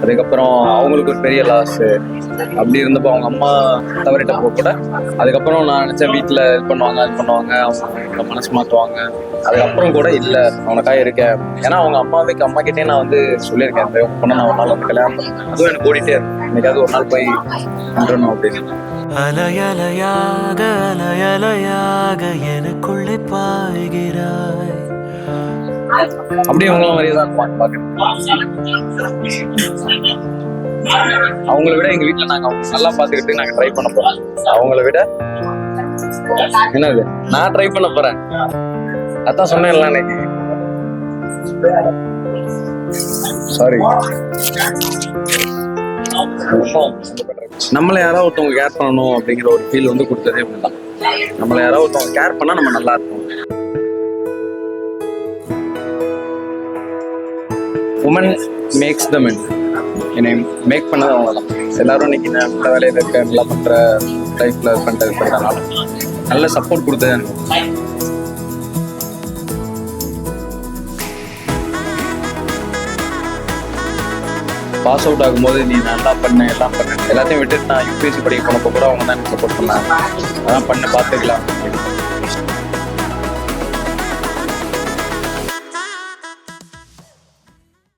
அதுக்கப்புறம் அவங்களுக்கு ஒரு பெரிய லாஸு. அப்படி இருந்தப்போ அவங்க அம்மா தவறிட்ட போக கூட அதுக்கப்புறம் நான் நினச்சேன் வீட்டில் இது பண்ணுவாங்க அது பண்ணுவாங்க, அவங்க மனசு மாற்றுவாங்க. அதுக்கப்புறம் கூட இல்லை அவனுக்காக இருக்கேன். ஏன்னா அவங்க அம்மா கிட்டே நான் வந்து சொல்லியிருக்கேன், இந்த பொண்ணை நான் ஒரு நாள் வந்து கல்யாணம் பண்ணேன். அதுவும் எனக்கு ஓடிட்டே இருக்கும், என்னைக்காவது ஒரு நாள் போய் பண்ணணும் அப்படின்னு. அலையலையாக அலையலையாக எனக்குள்ளே பாய்கிறாய். அப்படியே அவங்கள மாதிரியே தான் இருப்பாங்க பார்க்குறேன். அவங்கள விட எங்க வீட்டுல நாங்க அவங்க நல்லா பாத்துக்கிட்டு நாங்க ட்ரை பண்ண போறோம். அவங்கள விட என்னது நான் ட்ரை பண்ண போறேன். அதான் சொன்னேன்ல அன்னைக்கு. சாரி. நம்மள யாராவது ஒருத்தவங்க கேர் பண்ணணும் அப்படிங்கிற ஒரு ஃபீல் வந்து கொடுத்ததே அப்படிதான். நம்மள யாராவது ஒருத்தவங்க கேர் பண்ணா நம்ம நல்லா இருக்கும். உமன் மேக்ஸ் த மென். என்னை மேக் பண்ணது அவங்க தான். எல்லாரும் இன்னைக்கு நல்ல வேலையில் இருக்க, நல்லா பண்ணுற லைஃப்ல பண்ணுறதுனால நல்ல சப்போர்ட் கொடுத்தது எனக்கு. பாஸ் அவுட் ஆகும்போது நீ நல்லா பண்ண எல்லாம் பண்ண எல்லாத்தையும் விட்டுட்டு நான் யூபிஎஸ்சி படிக்க போனப்போ கூட அவங்க தான் எனக்கு சப்போர்ட் பண்ணாங்க. அதான் பண்ண பார்த்துக்கலாம்.